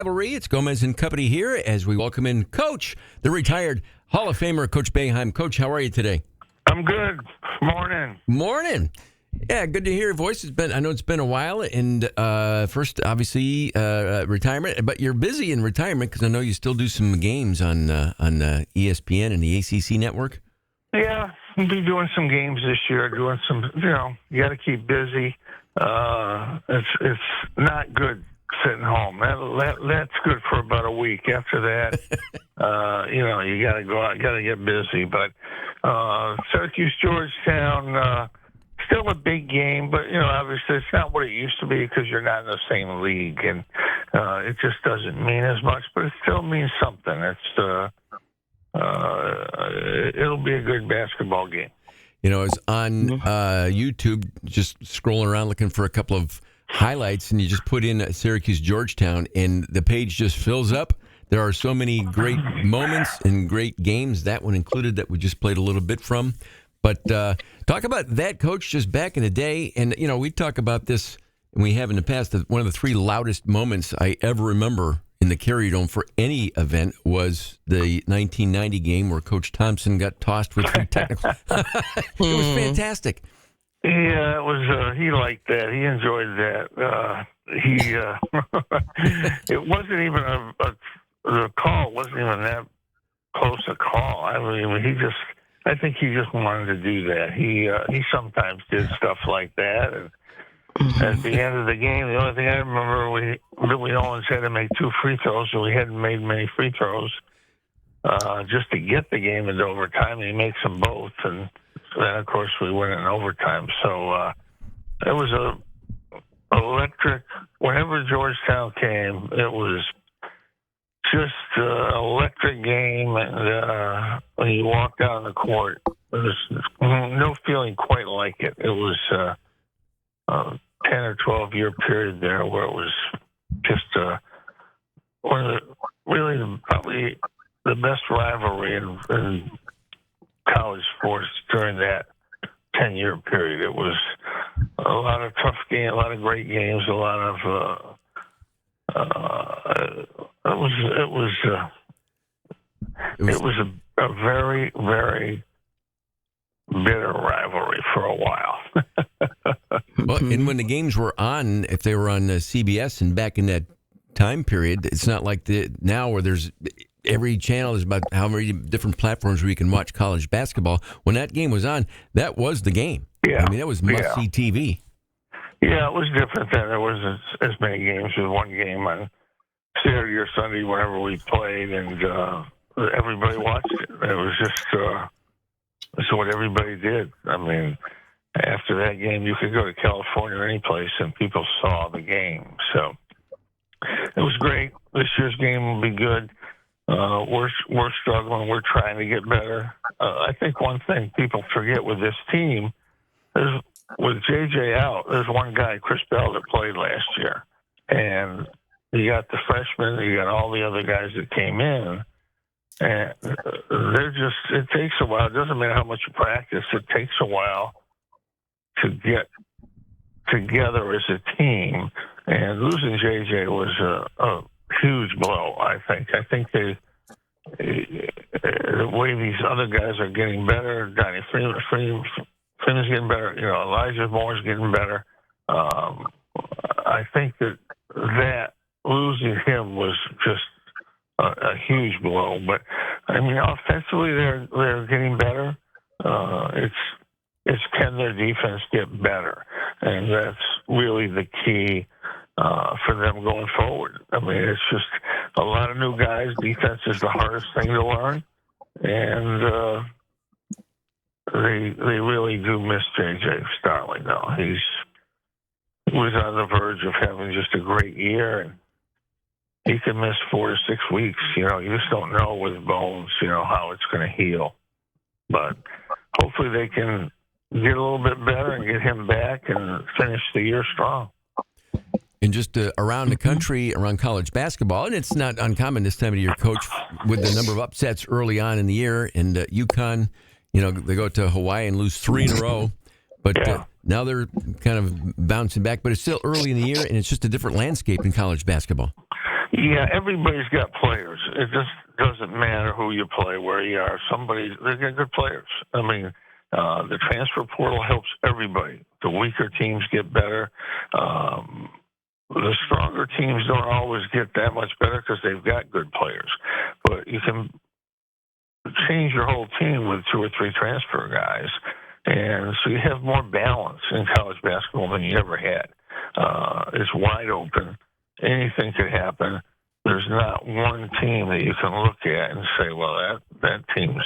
Rivalry. It's Gomez and Company here as we welcome in Coach, the retired Hall of Famer, Coach Boeheim. Coach, how are you today? I'm good. Morning. Morning. Yeah, good to hear your voice. I know it's been a while, and first, obviously, retirement. But you're busy in retirement because I know you still do some games on ESPN and the ACC network. Yeah, I'll be doing some games this year. Doing some, you got to keep busy. It's not good sitting home. That's good for about a week. After that, you got to go out, got to get busy. But Syracuse-Georgetown, still a big game, but obviously it's not what it used to be because you're not in the same league, and it just doesn't mean as much. But it still means something. It'll be a good basketball game. I was on YouTube just scrolling around looking for a couple of highlights, and you just put in Syracuse-Georgetown, and the page just fills up. There are so many great moments and great games, that one included, that we just played a little bit from. But talk about that, Coach, just back in the day. And, we talk about this, and we have in the past, that one of the three loudest moments I ever remember in the Carrier Dome for any event was the 1990 game where Coach Thompson got tossed with three technicals. It was fantastic. Yeah, it was. He liked that. He enjoyed that. It wasn't even the call wasn't even that close a call. I think he just wanted to do that. He sometimes did stuff like that. And at the end of the game, the only thing I remember, Billy Owens had to make 2 free throws, so we hadn't made many free throws just to get the game into overtime. He makes them both, and then of course we win in overtime. So it was a electric. Whenever Georgetown came, it was just an electric game, and when you walked out on the court, there was no feeling quite like it. It was a 10 or 12 year period there where it was just probably the best rivalry in college sports during that 10-year period. It was a lot of tough games, a lot of great games, a lot of it was a very, very bitter rivalry for a while. Well, and when the games were on, if they were on CBS and back in that time period, it's not like now where there's every channel is about how many different platforms where you can watch college basketball. When that game was on, that was the game. Yeah. I mean, that was must-see TV. Yeah, it was different then. There wasn't as many games as one game on Saturday or Sunday whenever we played, and everybody watched it. It was just it's what everybody did. I mean, after that game, you could go to California or any place, and people saw the game. So it was great. This year's game will be good. We're struggling. We're trying to get better. I think one thing people forget with this team is with JJ out, there's one guy, Chris Bell, that played last year. And you got the freshmen, you got all the other guys that came in. And it takes a while. It doesn't matter how much you practice. It takes a while to get together as a team. And losing JJ was a huge blow, I think. I think the way these other guys are getting better, Donnie Freeman's getting better, Elijah Moore's getting better. I think that losing him was just a huge blow. But I mean, offensively, they're getting better. It's can their defense get better, and that's really the key for them going forward. I mean, it's just a lot of new guys. Defense is the hardest thing to learn, and they really do miss J.J. Starling, though. He was on the verge of having just a great year, and he could miss 4 to 6 weeks. You just don't know with bones, how it's going to heal. But hopefully they can get a little bit better and get him back and finish the year strong. And just around the country, around college basketball, and it's not uncommon this time of year, Coach, with the number of upsets early on in the year. And UConn, they go to Hawaii and lose 3 in a row. But now they're kind of bouncing back. But it's still early in the year, and it's just a different landscape in college basketball. Yeah, everybody's got players. It just doesn't matter who you play, where you are. They got good players. I mean, the transfer portal helps everybody. The weaker teams get better. The stronger teams don't always get that much better because they've got good players. But you can change your whole team with 2 or 3 transfer guys. And so you have more balance in college basketball than you ever had. It's wide open. Anything could happen. There's not one team that you can look at and say, well, that team's,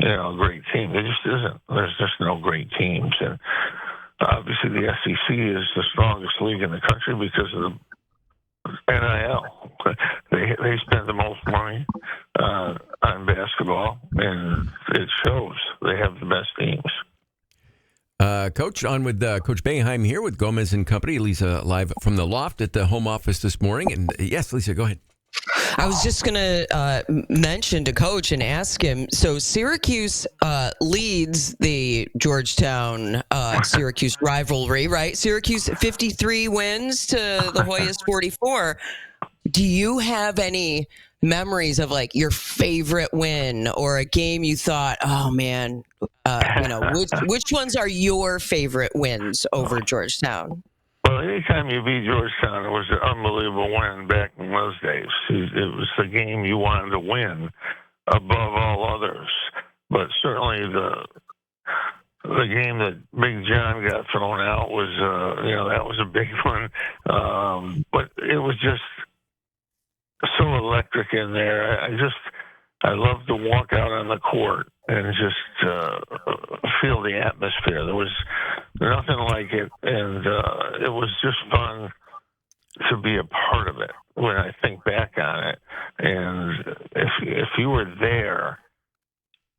a great team. There just isn't. There's just no great teams. And obviously the SEC is the strongest league in the country because of the NIL. They spend the most money on basketball, and it shows. They have the best teams. Coach, on with Coach Boeheim here with Gomez and Company. Lisa live from the loft at the home office this morning. And yes, Lisa, go ahead. I was just going to mention to Coach and ask him, so Syracuse leads the Georgetown-Syracuse rivalry, right? Syracuse 53 wins to the Hoyas 44. Do you have any memories of like your favorite win or a game you thought, oh man, which ones are your favorite wins over Georgetown? Well, anytime you beat Georgetown, it was an unbelievable win back in those days. It was the game you wanted to win above all others. But certainly the game that Big John got thrown out was, that was a big one. But it was just so electric in there. I love to walk out on the court and just feel the atmosphere. There was nothing like it, and it was just fun to be a part of it when I think back on it. And if you were there,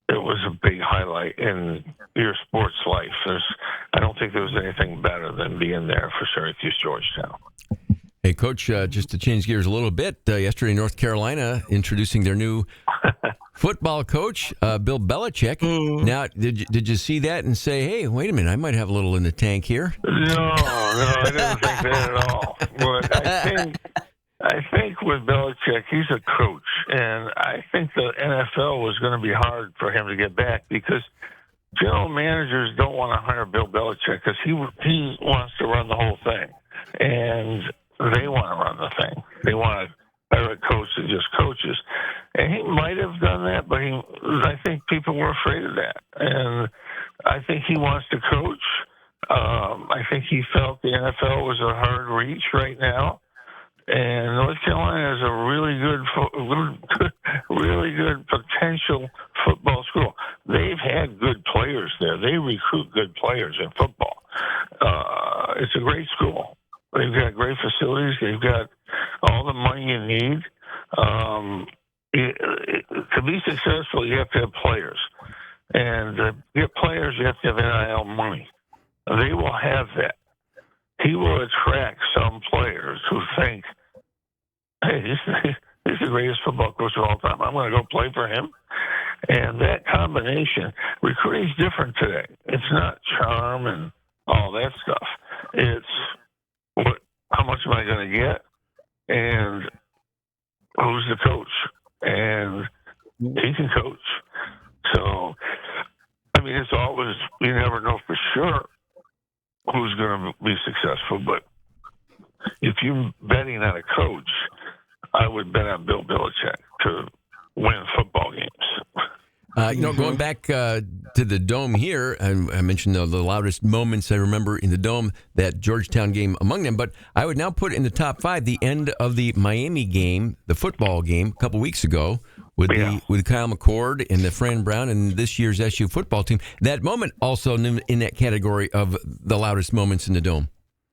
it was a big highlight in your sports life. I don't think there was anything better than being there for Syracuse-Georgetown. Hey, Coach, just to change gears a little bit, yesterday North Carolina introducing their new football coach, Bill Belichick. Now, did you see that and say, hey, wait a minute, I might have a little in the tank here? No, I didn't think that at all. But I think with Belichick, he's a coach, and I think the NFL was going to be hard for him to get back because general managers don't want to hire Bill Belichick because he wants to run the whole thing, and they want to run the thing. They want to hire a coach that just coaches. And he might have done that, but I think people were afraid of that. And I think he wants to coach. I think he felt the NFL was a hard reach right now. And North Carolina is a really good potential football school. They've had good players there. They recruit good players in football. It's a great school. They've got great facilities. They've got all the money you need. To be successful, you have to have players. And to get players, you have to have NIL money. They will have that. He will attract some players who think, hey, he's the greatest football coach of all time. I'm going to go play for him. And that combination, recruiting is different today. It's not charm and all that stuff. It's how much am I going to get, and who's the coach, and he can coach. So, I mean, it's always, you never know for sure who's going to be successful, but if you're betting on a coach, I would bet on Bill Belichick to win football games. Going back to the Dome here, I mentioned the loudest moments I remember in the Dome, that Georgetown game among them, but I would now put in the top 5 the end of the Miami game, the football game, a couple weeks ago, with Kyle McCord and the Fran Brown and this year's SU football team. That moment also in that category of the loudest moments in the Dome.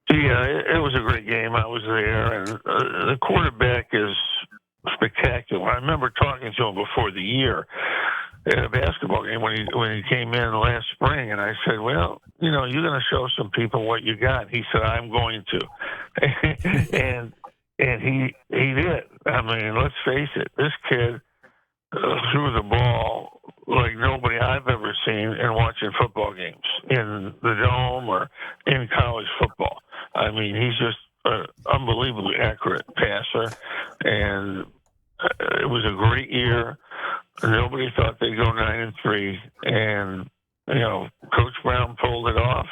Yeah, it was a great game. I was there, and the quarterback is spectacular. I remember talking to him before the year at a basketball game when he came in last spring, and I said, well, you're going to show some people what you got. He said, I'm going to. and he did. I mean, let's face it, this kid threw the ball like nobody I've ever seen in watching football games in the Dome or in college football. I mean, he's just an unbelievably accurate passer, and it was a great year. Nobody thought they'd go 9-3, and Coach Brown pulled it off,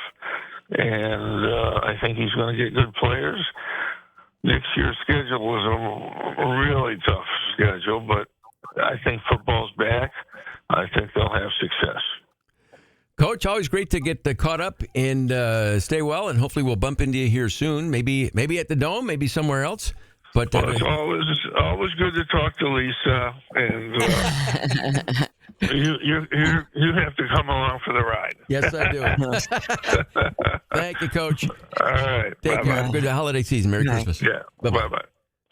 and I think he's going to get good players. Next year's schedule was a really tough schedule, but I think football's back. I think they'll have success. Coach, always great to get caught up and stay well, and hopefully we'll bump into you here soon. Maybe at the Dome, maybe somewhere else. But it's always good to talk to Lisa, and you have to come along for the ride. Yes, I do. Thank you, Coach. All right. Take care. Have a good holiday season. Merry Christmas. Yeah. Bye-bye. Bye-bye.